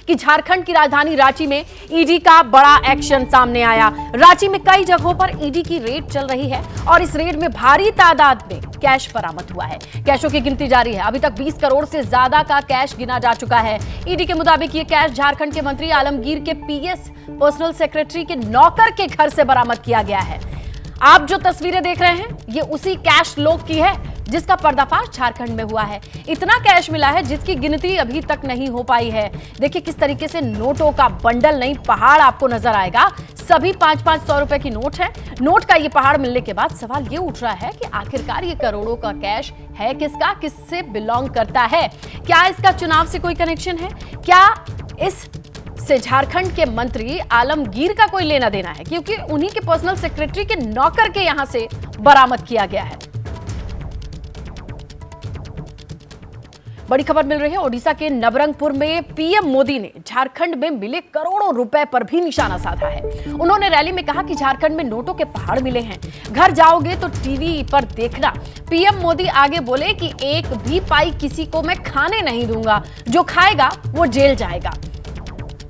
कि झारखंड की राजधानी रांची में ईडी का बड़ा एक्शन सामने आया। रांची में कई जगहों पर ईडी की रेड चल रही है और इस रेड में भारी तादाद में कैश बरामद हुआ है। कैशों की गिनती जारी है। अभी तक 20 करोड़ से ज्यादा का कैश गिना जा चुका है। ईडी के मुताबिक ये कैश झारखंड के मंत्री आलमगीर के पीएस पर्सनल सेक्रेटरी के नौकर के घर से बरामद किया गया है। आप जो तस्वीरें देख रहे हैं ये उसी कैश लोग की है जिसका पर्दाफाश झारखंड में हुआ है। इतना कैश मिला है जिसकी गिनती अभी तक नहीं हो पाई है। देखिए किस तरीके से नोटों का बंडल नहीं पहाड़ आपको नजर आएगा। सभी 5-5 रुपए की नोट है। नोट का ये पहाड़ मिलने के बाद सवाल ये उठ रहा है कि आखिरकार ये करोड़ों का कैश है किसका, किससे बिलोंग करता है? क्या इसका चुनाव से कोई कनेक्शन है? क्या इस से झारखंड के मंत्री आलमगीर का कोई लेना देना है? क्योंकि उन्हीं के पर्सनल सेक्रेटरी के नौकर के यहां से बरामद किया गया है। बड़ी खबर मिल रही है ओडिशा के नवरंगपुर में पीएम मोदी ने झारखंड में मिले करोड़ों रुपए पर भी निशाना साधा है। उन्होंने रैली में कहा कि झारखंड में नोटों के पहाड़ मिले हैं, घर जाओगे तो टीवी पर देखना। पीएम मोदी आगे बोले कि एक भी पाई किसी को मैं खाने नहीं दूंगा, जो खाएगा वो जेल जाएगा।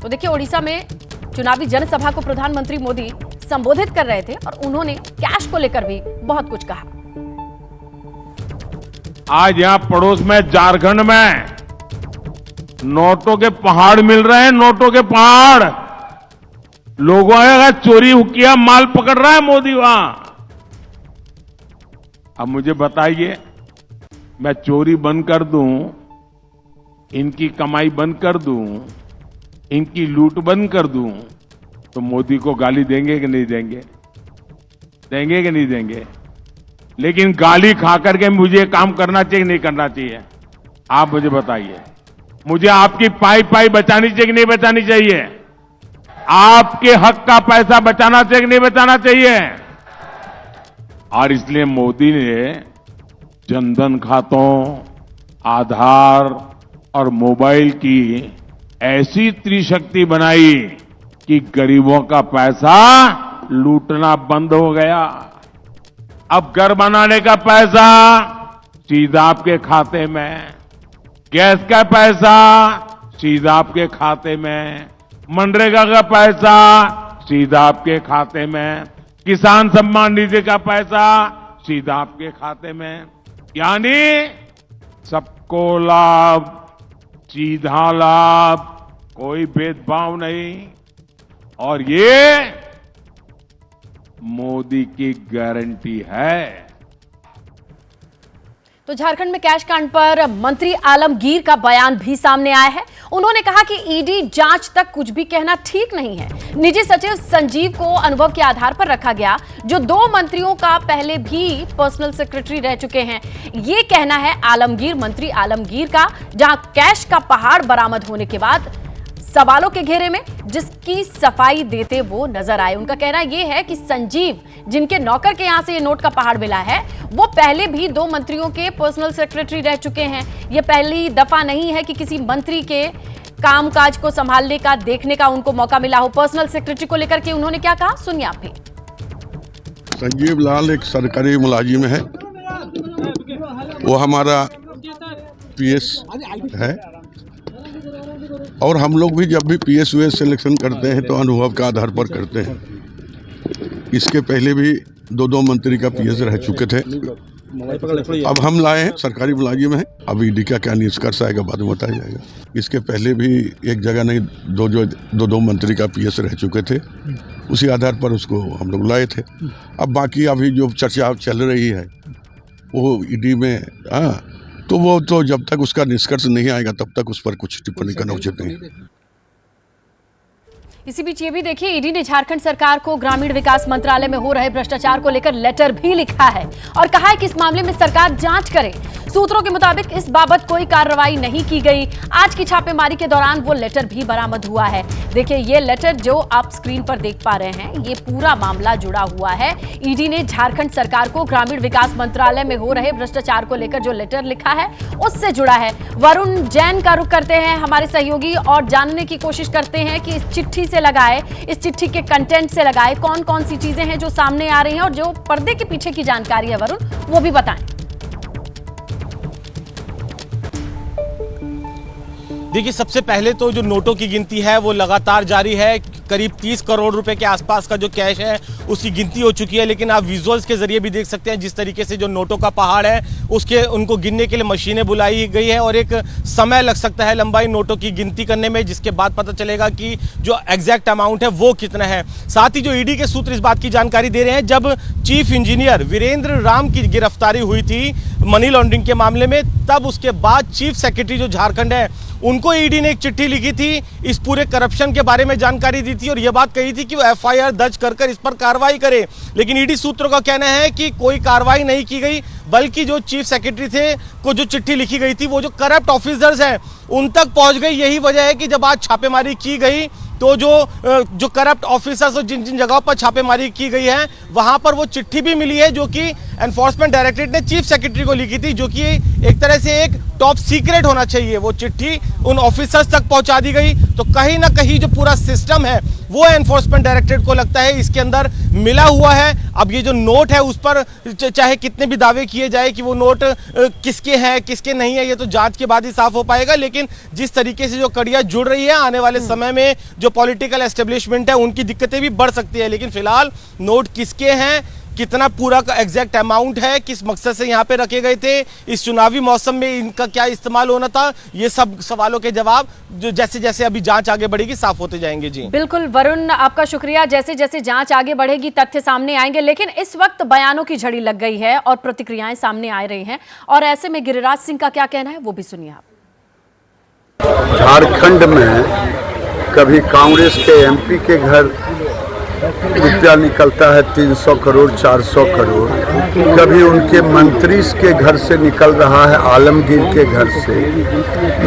तो देखिए ओडिशा में चुनावी जनसभा को प्रधानमंत्री मोदी संबोधित कर रहे थे और उन्होंने कैश को लेकर भी बहुत कुछ कहा। आज यहां पड़ोस में झारखंड में नोटों के पहाड़ मिल रहे हैं। नोटों के पहाड़ लोगों का चोरी किया माल पकड़ रहा है मोदी वहां। अब मुझे बताइए, मैं चोरी बंद कर दूं, इनकी कमाई बंद कर दूं, इनकी लूट बंद कर दूं, तो मोदी को गाली देंगे कि नहीं देंगे? देंगे कि नहीं देंगे? लेकिन गाली खा करके मुझे काम करना चाहिए नहीं करना चाहिए? आप मुझे बताइए। मुझे आपकी पाई पाई बचानी चाहिए कि नहीं बचानी चाहिए? आपके हक का पैसा बचाना चाहिए कि नहीं बचाना चाहिए? और इसलिए मोदी ने जनधन खातों, आधार और मोबाइल की ऐसी त्रिशक्ति बनाई कि गरीबों का पैसा लूटना बंद हो गया। अब घर बनाने का पैसा सीधा आपके खाते में, गैस का पैसा सीधा आपके खाते में, मनरेगा का पैसा सीधा आपके खाते में, किसान सम्मान निधि का पैसा सीधा आपके खाते में। यानी सबको लाभ, सीधा लाभ, कोई भेदभाव नहीं। और ये मोदी की गारंटी है। तो झारखंड में कैश कांड पर मंत्री आलमगीर का बयान भी सामने आया है। उन्होंने कहा कि ईडी जांच तक कुछ भी कहना ठीक नहीं है। निजी सचिव संजीव को अनुभव के आधार पर रखा गया, जो 2 मंत्रियों का पहले भी पर्सनल सेक्रेटरी रह चुके हैं। ये कहना है मंत्री आलमगीर का, जहां कैश का पहाड़ बरामद होने के बाद सवालों के घेरे में जिसकी सफाई देते वो नजर आए। उनका कहना यह है कि संजीव, जिनके नौकर के यहां से ये नोट का पहाड़ मिला है, वो पहले भी 2 मंत्रियों के पर्सनल सेक्रेटरी रह चुके हैं। ये पहली दफा नहीं है कि किसी मंत्री के कामकाज को संभालने का, देखने का उनको मौका मिला हो। पर्सनल सेक्रेटरी को लेकर के उन्होंने क्या कहा, सुनिए आप भी। संजीव लाल एक सरकारी मुलाजिम है, वो हमारा पीएस है और हम लोग भी जब भी पीएस यूएस सिलेक्शन करते हैं तो अनुभव के आधार पर करते हैं। इसके पहले भी 2 मंत्री का पीएस रह चुके थे। अब हम लाए हैं, सरकारी मुलाजिम है। अब ईडी का क्या निष्कर्ष आएगा बाद में बताया जाएगा। इसके पहले भी एक जगह नहीं, 2 मंत्री का पीएस रह चुके थे, उसी आधार पर उसको हम लोग लाए थे। अब बाकी अभी जो चर्चा चल रही है वो ईडी में, तो वो तो जब तक उसका निष्कर्ष नहीं आएगा तब तक उस पर कुछ टिप्पणी करना उचित नहीं। इसी बीच ये भी देखिए, ईडी ने झारखंड सरकार को ग्रामीण विकास मंत्रालय में हो रहे भ्रष्टाचार को लेकर लेटर भी लिखा है और कहा है कि इस मामले में सरकार जांच करे। सूत्रों के मुताबिक इस बाबत कोई कार्रवाई नहीं की गई। आज की छापेमारी के दौरान वो लेटर भी बरामद हुआ है। देखिए ये लेटर जो आप स्क्रीन पर देख पा रहे हैं, ये पूरा मामला जुड़ा हुआ है। ईडी ने झारखंड सरकार को ग्रामीण विकास मंत्रालय में हो रहे भ्रष्टाचार को लेकर जो लेटर लिखा है उससे जुड़ा है। वरुण जैन का रुख करते हैं हमारे सहयोगी और जानने की कोशिश करते हैं कि इस चिट्ठी से लगाए, इस चिट्ठी के कंटेंट से लगाए कौन कौन सी चीजें हैं जो सामने आ रही हैं और जो पर्दे के पीछे की जानकारी है वरुण, वो भी बताएं। देखिए, सबसे पहले तो जो नोटों की गिनती है वो लगातार जारी है। करीब 30 करोड़ रुपए के आसपास का जो कैश है उसकी गिनती हो चुकी है, लेकिन आप विजुअल्स के जरिए भी देख सकते हैं जिस तरीके से जो नोटों का पहाड़ है उसके उनको गिनने के लिए मशीनें बुलाई गई है और एक समय लग सकता है लंबाई नोटों की गिनती करने में, जिसके बाद पता चलेगा कि जो एग्जैक्ट अमाउंट है वो कितना है। साथ ही जो ईडी के सूत्र इस बात की जानकारी दे रहे हैं, जब चीफ इंजीनियर वीरेंद्र राम की गिरफ्तारी हुई थी मनी लॉन्ड्रिंग के मामले में, तब उसके बाद चीफ सेक्रेटरी जो झारखंड है उनको ईडी ने एक चिट्ठी लिखी थी, इस पूरे करप्शन के बारे में जानकारी दी थी और यह बात कही थी कि वो एफआईआर दर्ज कर इस पर कार्रवाई करे। लेकिन ईडी सूत्रों का कहना है कि कोई कार्रवाई नहीं की गई, बल्कि जो चीफ सेक्रेटरी थे को जो चिट्ठी लिखी गई थी वो जो करप्ट ऑफिसर्स हैं उन तक पहुंच गई। यही वजह है कि जब आज छापेमारी की गई तो जो करप्ट ऑफिसर्स और जिन जिन जगहों पर छापेमारी की गई है वहां पर वो चिट्ठी भी मिली है जो कि एनफोर्समेंट डायरेक्टरेट ने चीफ सेक्रेटरी को लिखी थी, जो कि एक तरह से एक टॉप सीक्रेट होना चाहिए। वो चिट्ठी उन ऑफिसर्स तक पहुंचा दी गई, तो कहीं ना कहीं जो पूरा सिस्टम है वो एनफोर्समेंट डायरेक्टरेट को लगता है इसके अंदर मिला हुआ है। अब ये जो नोट है उस पर चाहे कितने भी दावे किए जाए कि वो नोट किसके हैं किसके नहीं है, ये तो जांच के बाद ही साफ हो पाएगा। लेकिन जिस तरीके से जो कड़ियां जुड़ रही है, आने वाले समय में जो पॉलिटिकल एस्टेब्लिशमेंट है उनकी दिक्कतें भी बढ़ सकती है। लेकिन फिलहाल नोट किसके हैं, कितना पूरा का एग्जैक्ट अमाउंट है, किस मकसद से यहाँ पे रखे गए थे, इस चुनावी मौसम में इनका क्या इस्तेमाल होना था, ये सब सवालों के जवाब जो जैसे जैसे अभी जांच आगे बढ़ेगी साफ होते जाएंगे। जी बिल्कुल वरुण, आपका शुक्रिया। जैसे जैसे जांच आगे बढ़ेगी तथ्य सामने आएंगे, लेकिन इस वक्त बयानों की झड़ी लग गई है और प्रतिक्रियाएं सामने आ रही हैं, और ऐसे में गिरिराज सिंह का क्या कहना है वो भी सुनिए आप। झारखंड में कभी कांग्रेस के एमपी के घर रुपया निकलता है 300 करोड़ 400 करोड़, कभी उनके मंत्री के घर से निकल रहा है, आलमगीर के घर से।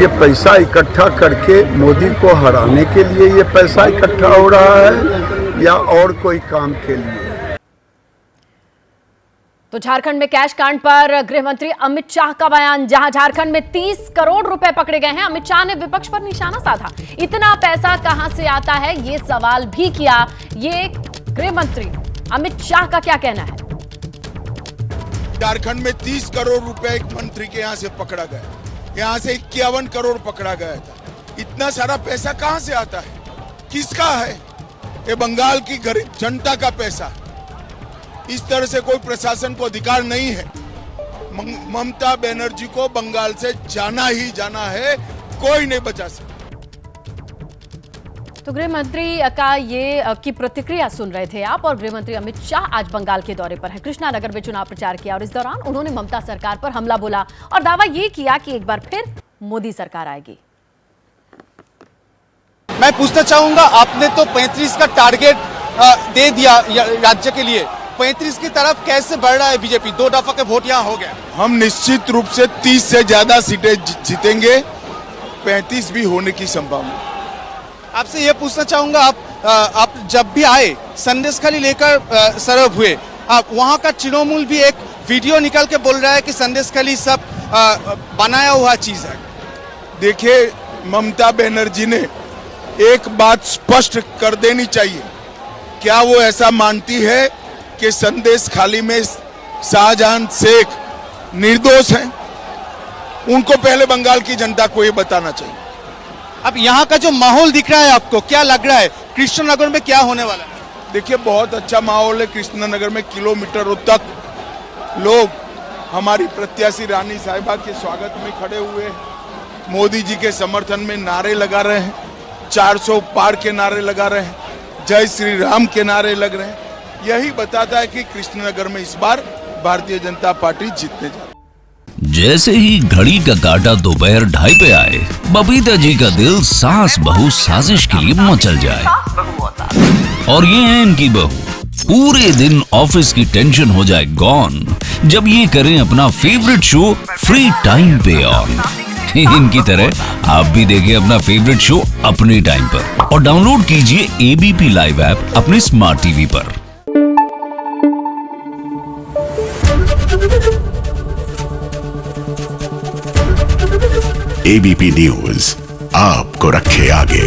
ये पैसा इकट्ठा करके मोदी को हराने के लिए ये पैसा इकट्ठा हो रहा है या और कोई काम के लिए? तो झारखंड में कैश कांड पर गृह मंत्री अमित शाह का बयान, जहां झारखंड में 30 करोड़ रुपए पकड़े गए हैं। अमित शाह ने विपक्ष पर निशाना साधा, इतना पैसा कहां से आता है ये सवाल भी किया। ये गृह मंत्री अमित शाह का क्या कहना है? झारखंड में 30 करोड़ रुपए एक मंत्री के यहाँ से पकड़ा गया, यहाँ से 51 करोड़ पकड़ा गया था। इतना सारा पैसा कहां से आता है, किसका है? ये बंगाल की गरीब जनता का पैसा। इस तरह से कोई प्रशासन को अधिकार नहीं है। ममता बनर्जी को बंगाल से जाना ही जाना है, कोई नहीं बचा सकता। तो गृह मंत्री का ये की प्रतिक्रिया सुन रहे थे आप, और गृह मंत्री अमित शाह आज बंगाल के दौरे पर है। कृष्णानगर में चुनाव प्रचार किया और इस दौरान उन्होंने ममता सरकार पर हमला बोला और दावा ये किया कि एक बार फिर मोदी सरकार आएगी। मैं पूछना चाहूंगा, आपने तो 35 का टारगेट दे दिया राज्य के लिए, 35 की तरफ कैसे बढ़ रहा है बीजेपी? 2 दफा के वोट यहाँ हो गया। हम निश्चित रूप से 30 से ज्यादा सीटें जीतेंगे, 35 भी होने की संभावना। आपसे ये पूछना चाहूंगा, आप जब भी आए संदेशखाली लेकर सर्व हुए, आप वहाँ का तृणमूल भी एक वीडियो निकल के बोल रहा है कि संदेशखाली सब बनाया हुआ चीज है। देखिए, ममता बनर्जी ने एक बात स्पष्ट कर देनी चाहिए, क्या वो ऐसा मानती है कि संदेशखाली में शाहजहां शेख निर्दोष हैं? उनको पहले बंगाल की जनता को ये बताना चाहिए। अब यहाँ का जो माहौल दिख रहा है आपको, क्या लग रहा है कृष्णनगर में क्या होने वाला है? देखिए, बहुत अच्छा माहौल है कृष्णनगर में। किलोमीटरों तक लोग हमारी प्रत्याशी रानी साहिबा के स्वागत में खड़े हुए हैं, मोदी जी के समर्थन में नारे लगा रहे हैं, 400 पार के नारे लगा रहे हैं, जय श्री राम के नारे लग रहे हैं। यही बताता है कि कृष्णनगर में इस बार भारतीय जनता पार्टी जीतने जा रही है। जैसे ही घड़ी का काटा दोपहर 2:30 पे आए, बबीता जी का दिल सास बहू साजिश के लिए मचल जाए। और ये है इनकी बहू, पूरे दिन ऑफिस की टेंशन हो जाए गॉन जब ये करें अपना फेवरेट शो फ्री टाइम पे ऑन। इनकी तरह आप भी देखें अपना फेवरेट शो अपने टाइम पर और डाउनलोड कीजिए एबीपी लाइव ऐप अपने स्मार्ट टीवी पर। एबीपी न्यूज आपको रखे आगे।